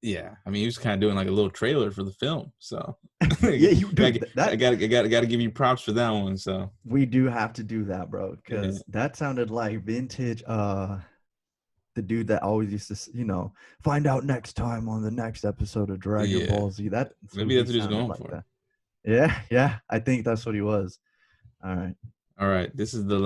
yeah, I mean he was kind of doing like a little trailer for the film. So Yeah, you I, dude, I that gotta give you props for that one. So we do have to do that, bro, yeah. because that sounded like vintage the dude that always used to, find out next time on the next episode of Dragon Yeah. Ball Z. That's who Maybe he that's what he's sounded going like for. that. Yeah, yeah. I think that's what he was. All right. All right. This is the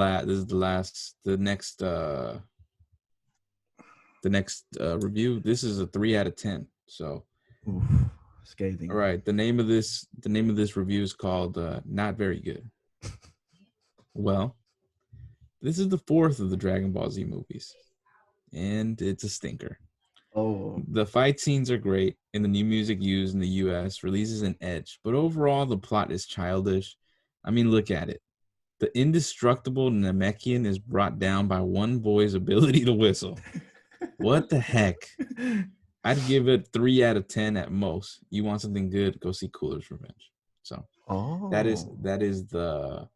next review. This is a 3 out of 10. So Oof, all scathing. right. The name of this review is called Not Very Good. Well, this is the fourth of the Dragon Ball Z movies, and it's a stinker. Oh, The fight scenes are great, and the new music used in the US releases an edge, but overall, the plot is childish. I mean, look at it. The indestructible Namekian is brought down by one boy's ability to whistle. What the heck? I'd give it 3 out of 10 at most. You want something good, go see Cooler's Revenge. So that is oh. that is the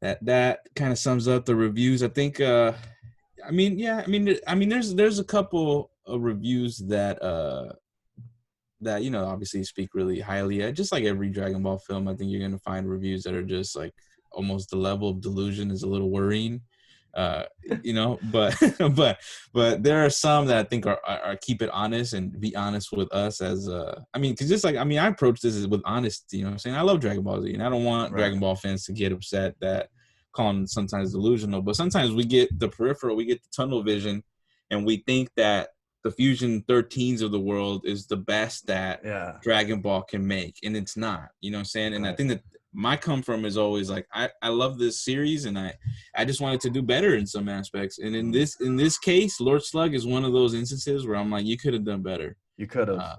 that kind of sums up the reviews. I think I mean, yeah, I mean there's a couple of reviews that obviously speak really highly. Just like every Dragon Ball film, I think you're gonna find reviews that are just like almost the level of delusion is a little worrying. But but there are some that I think are keep it honest and be honest with us as I mean, because just like I mean, I approach this with honesty. You know what I'm saying? I love Dragon Ball Z, and I don't want Right. Dragon Ball fans to get upset that calling sometimes delusional. But sometimes we get the peripheral, we get the tunnel vision, and we think that the Fusion 13s of the world is the best that Yeah. Dragon Ball can make, and it's not. You know what I'm saying? And I Right. think that my come from is always like I love this series, and I just wanted to do better in some aspects. And in this case, Lord Slug is one of those instances where I'm like, you could have done better. You could have. Uh,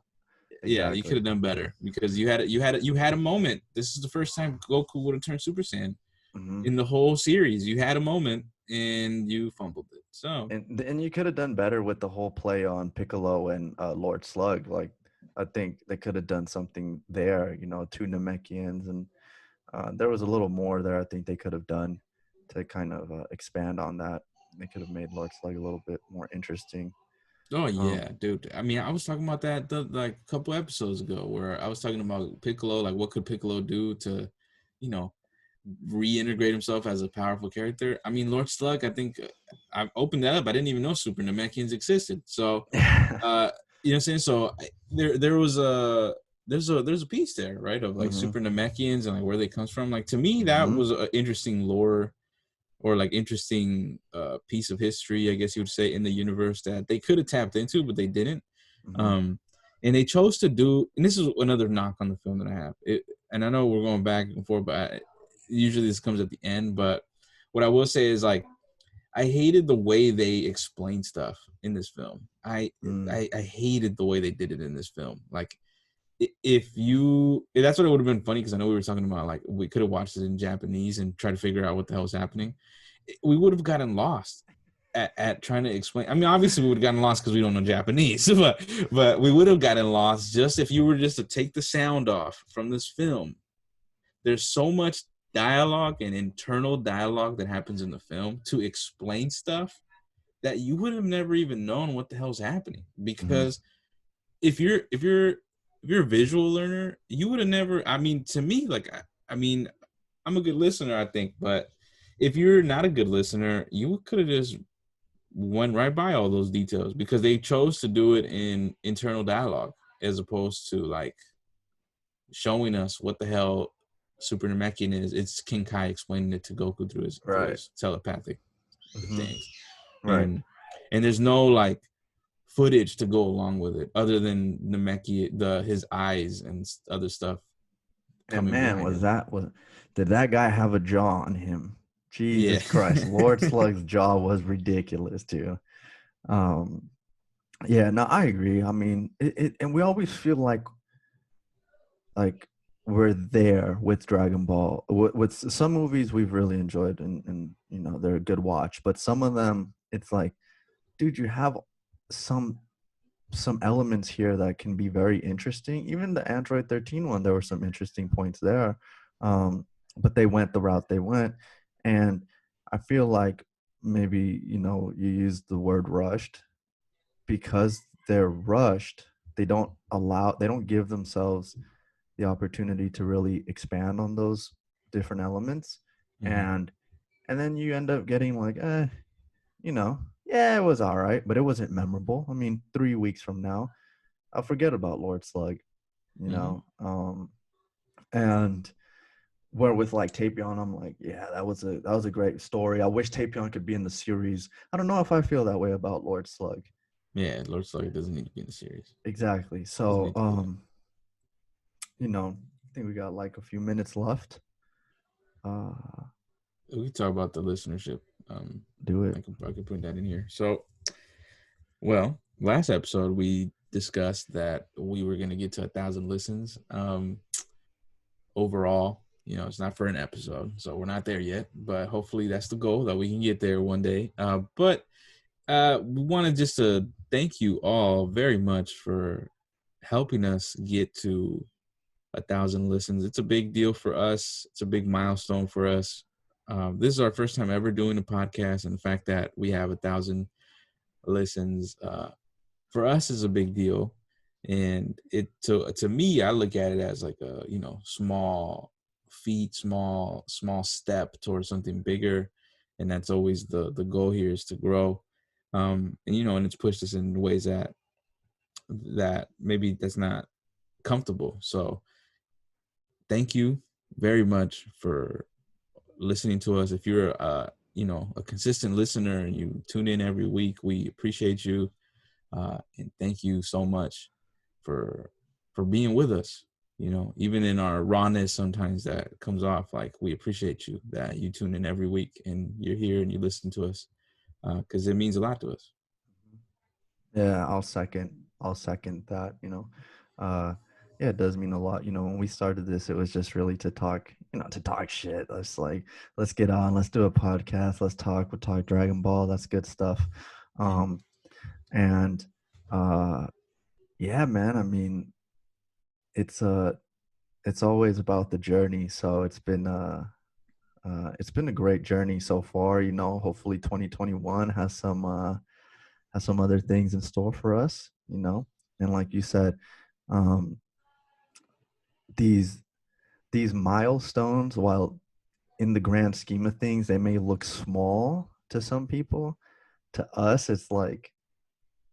yeah, you could Exactly. have done better because you had a moment. This is the first time Goku would have turned Super Saiyan Hmm. in the whole series. You had a moment and you fumbled it. So And you could have done better with the whole play on Piccolo and Lord Slug. Like, I think they could have done something there, two Namekians. And there was a little more there I think they could have done to kind of expand on that. They could have made Lord Slug a little bit more interesting. oh Um, yeah, dude. I mean, I was talking about that like a couple episodes ago, where I was talking about Piccolo, like what could Piccolo do to, you know, reintegrate himself as a powerful character. I mean, Lord Slug. I think I opened that up. I didn't even know Super Namekians existed. So, uh, you know what I'm saying? So there's a piece there, right, of like hmm Super Namekians and like where they comes from. Like to me, that hmm was an interesting lore or like interesting piece of history, I guess you would say, in the universe that they could have tapped into, but they didn't. hmm Um, and they chose to do, and this is another knock on the film that I have. And I know we're going back and forth, but usually this comes at the end. But what I will say is like, I hated the way they explained stuff in this film. I mm I, I hated the way they did it in this film. Like if that's what it would have been funny because I know we were talking about like we could have watched it in Japanese and tried to figure out what the hell was happening. We would have gotten lost. at trying to explain. I mean, obviously we would have gotten lost because we don't know Japanese, but we would have gotten lost just if you were just to take the sound off from this film. There's so much dialogue and internal dialogue that happens in the film to explain stuff that you would have never even known what the hell's happening. Because if you're a visual learner, you would have never. I mean, to me, like I mean, I'm a good listener, I think, but if you're not a good listener, you could have just went right by all those details because they chose to do it in internal dialogue as opposed to like showing us what the hell Super Namekian is. It's King Kai explaining it to Goku through his telepathic things, Right. and there's no like footage to go along with it other than Namekian, his eyes and other stuff. And man, did that guy have a jaw on him? Jesus Yeah. Christ, Lord Slug's jaw was ridiculous too. Yeah, no, I agree. I mean, and we always feel like we're there with Dragon Ball. With some movies we've really enjoyed, and you know they're a good watch. But some of them, it's like, dude, you have some elements here that can be very interesting. Even the Android 13 one, there were some interesting points there. But they went the route they went, and I feel like maybe you used the word rushed because they're rushed. They don't give themselves the opportunity to really expand on those different elements. And then you end up getting like yeah, it was all right, but it wasn't memorable. I mean, 3 weeks from now I'll forget about Lord Slug, and where with like Tapion, I'm like, yeah, that was a great story. I wish Tapion could be in the series. I don't know if I feel that way about Lord Slug. Yeah, Lord Slug doesn't need to be in the series. Exactly. So I think we got like a few minutes left. We can talk about the listenership. Do it. I can put that in here. So, well, last episode we discussed that we were going to get to 1,000 listens. Overall, it's not for an episode, so we're not there yet. But hopefully, that's the goal, that we can get there one day. But we wanted just to thank you all very much for helping us get to 1,000 listens. It's a big deal for us. It's a big milestone for us. This is our first time ever doing a podcast, and the fact that we have 1,000 listens for us is a big deal. And it to me, I look at it as like a small feat, small step towards something bigger, and that's always the goal here, is to grow. And it's pushed us in ways that maybe that's not comfortable. So thank you very much for listening to us. If you're a consistent listener and you tune in every week, we appreciate you, and thank you so much for being with us. Even in our rawness, sometimes that comes off. Like, we appreciate you, that you tune in every week and you're here and you listen to us, because it means a lot to us. Yeah, I'll second that. Yeah, it does mean a lot. When we started this, it was just really to talk shit. Let's get on, let's do a podcast, we'll talk Dragon Ball. That's good stuff. And yeah, man, I mean, it's always about the journey. So it's been a great journey so far. Hopefully 2021 has some other things in store for us. And like you said, these milestones, while in the grand scheme of things they may look small to some people, to us it's like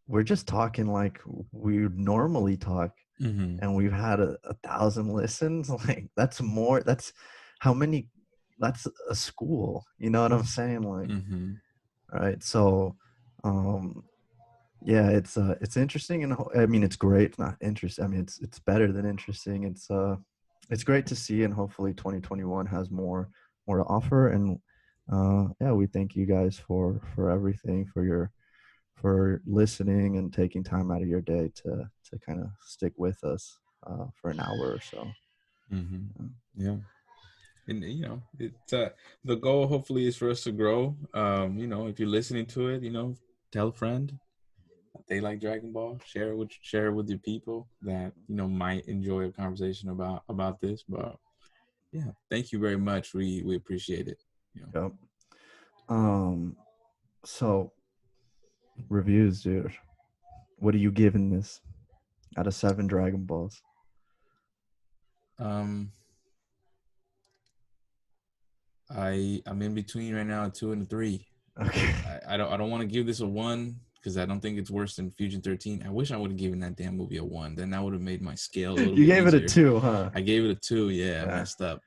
we're just talking like we normally talk. And we've had 1,000 listens. Like, that's how many, that's a school, you know what I'm saying? Like, right. So yeah, it's interesting, and I mean, it's great. It's not interesting. I mean, it's better than interesting. It's great to see, and hopefully 2021 has more to offer. And yeah, we thank you guys for everything, for listening and taking time out of your day to kind of stick with us for an hour or so. Yeah. And you know, it's the goal hopefully is for us to grow. You know, if you're listening to it, you know, tell a friend they like Dragon Ball. Share it with your people that you know might enjoy a conversation about this. But yeah, thank you very much. We appreciate it. You know. Yep. So reviews, dude. What are you giving this out of 7 Dragon Balls? Um, I'm in between right now, a 2 and a 3. Okay. I don't want to give this a 1 because I don't think it's worse than Fusion 13. I wish I would have given that damn movie a 1. Then that would have made my scale a little You bit gave it a easier. 2, huh? I gave it a 2. Yeah, I messed up.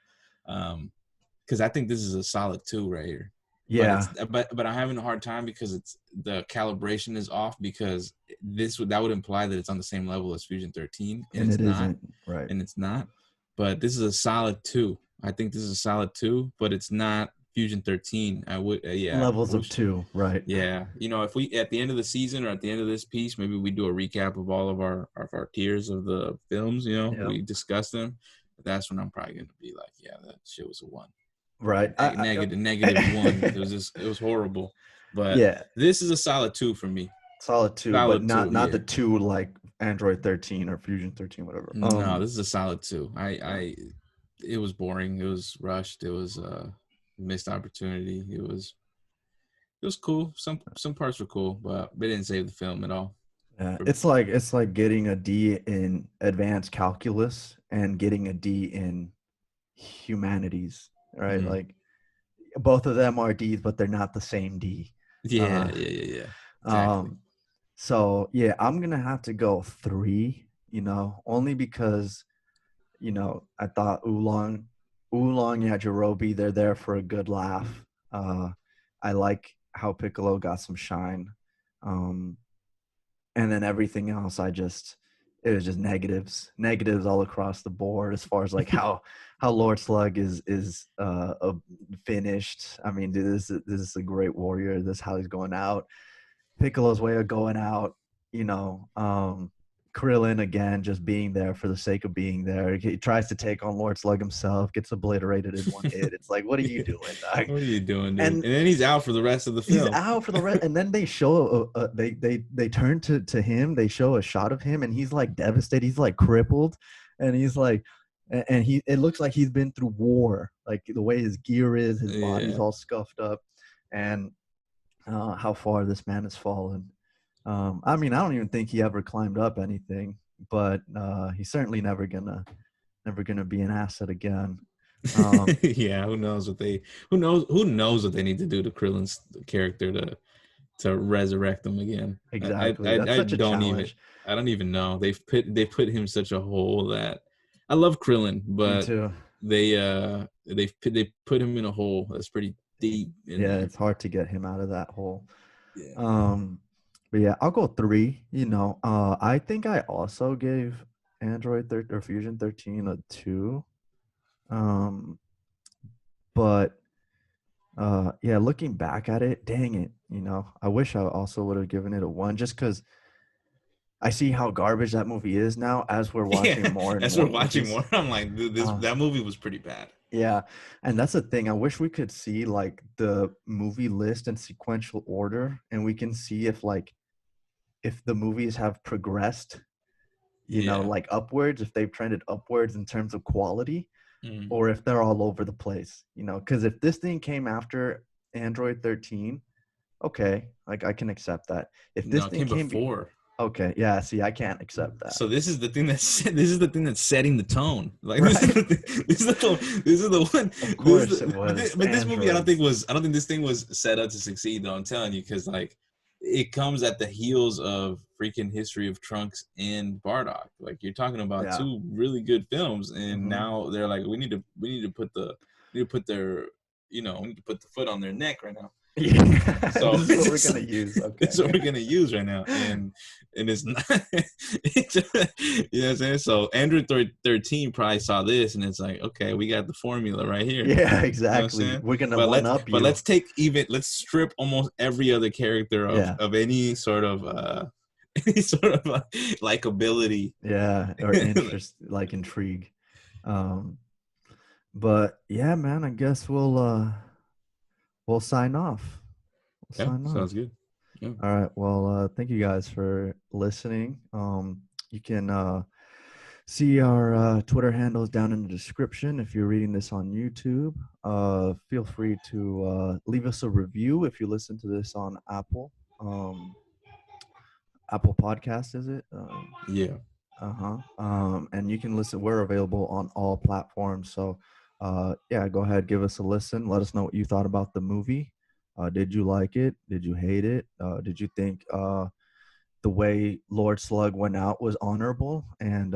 Because I think this is a solid 2 right here. Yeah. But I'm having a hard time because it's the calibration is off because that would imply that it's on the same level as Fusion 13 and it's not. Isn't, right. And it's not. But this is a solid 2. I think this is a solid 2, but it's not Fusion 13. I would levels of 2, right? Yeah, you know, if we at the end of the season or at the end of this piece, maybe we do a recap of all of our tiers of the films. You know, we discuss them. That's when I'm probably gonna be like, yeah, that shit was a 1. Right. Negative 1. It was horrible. But yeah, this is a solid 2 for me. Solid 2, but not the 2 like Android 13 or Fusion 13, whatever. No, this is a solid 2. It was boring. It was rushed. It was missed opportunity. It was cool. Some parts were cool, but they didn't save the film at all. Yeah, it's like getting a D in advanced calculus and getting a D in humanities, right? Mm-hmm. Like both of them are D's, but they're not the same D. Yeah. Exactly. So yeah, I'm gonna have to go 3. You know, only because you know I thought Oolong, Yajirobe, they're there for a good laugh. I like how Piccolo got some shine. And then everything else, it was just negatives all across the board as far as like how Lord Slug is finished. I mean, dude, this is a great warrior. This is how he's going out. Piccolo's way of going out, you know. Krillin again just being there for the sake of being there. He tries to take on Lord Slug himself, gets obliterated in one hit. It's like, what are you doing, dog? What are you doing, dude? And then he's out for the rest of the film. He's out for the rest, and then they show they turn to him. They show a shot of him, and he's like devastated. He's like crippled, and he's like, and it looks like he's been through war. Like the way his gear is, his body's all scuffed up, and how far this man has fallen. I mean, I don't even think he ever climbed up anything, but he's certainly never gonna be an asset again. Yeah, who knows what they need to do to Krillin's character to resurrect him again. Exactly. That's such a challenge. I don't even know. They put him in such a hole that I love Krillin, but they put him in a hole that's pretty deep. Yeah, it's hard to get him out of that hole. Yeah. But yeah, I'll go 3. You know, I think I also gave Android or Fusion 13 a 2. But yeah, looking back at it, dang it, you know, I wish I also would have given it a 1 just because I see how garbage that movie is now as we're watching more. As we're watching more, I'm like, that movie was pretty bad. Yeah, and that's the thing. I wish we could see like the movie list in sequential order, and we can see if the movies have progressed, you know, like upwards, if they've trended upwards in terms of quality, or if they're all over the place, you know, because if this thing came after Android 13, okay, like I can accept that. If this thing came before. Okay, yeah. See, I can't accept that. So this is the thing that's setting the tone. Like right. this is the one. Of course it was. But this movie, I don't think this thing was set up to succeed. Though I'm telling you, because like it comes at the heels of freaking History of Trunks and Bardock. Like you're talking about 2 really good films, and now they're like, we need to put the foot on their neck right now. Yeah. So this is what we're gonna use. Okay. That's what we're gonna use right now, and it's not. You know what I'm saying? So Android 13 probably saw this, and it's like, okay, we got the formula right here. Yeah, exactly. You know we're gonna one up you. But let's strip almost every other character of any sort of likability. Yeah, or interest, like intrigue. But yeah, man, I guess we'll sign off. We'll Yeah, sign off. sounds good. Yeah. All right. Well, thank you guys for listening. You can see our Twitter handles down in the description. If you're reading this on YouTube, feel free to leave us a review if you listen to this on Apple Podcast, is it? Yeah. Uh-huh. And you can listen. We're available on all platforms. So, yeah, go ahead, give us a listen. Let us know what you thought about the movie. Did you like it? Did you hate it? Did you think the way Lord Slug went out was honorable and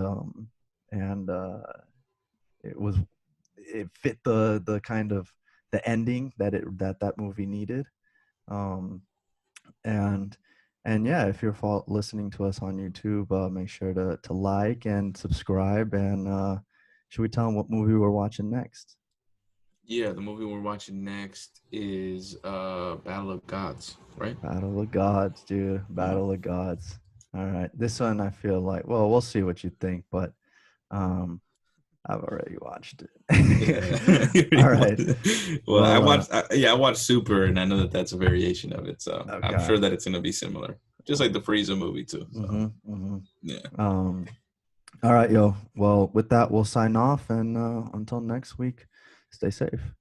it was it fit the kind of the ending that movie needed. Um, and yeah, if you're listening to us on YouTube, make sure to like and subscribe. And should we tell them what movie we're watching next? Yeah, the movie we're watching next is Battle of Gods, right? Battle of Gods, dude. Yeah. Battle of Gods. All right, this one I feel like. Well, we'll see what you think, but um, I've already watched it. All right. Well, Well, I watched Super, and I know that that's a variation of it, so I'm okay. sure that it's gonna be similar, just like the Frieza movie too. So yeah, All right, yo. Well, with that, we'll sign off, and until next week, stay safe.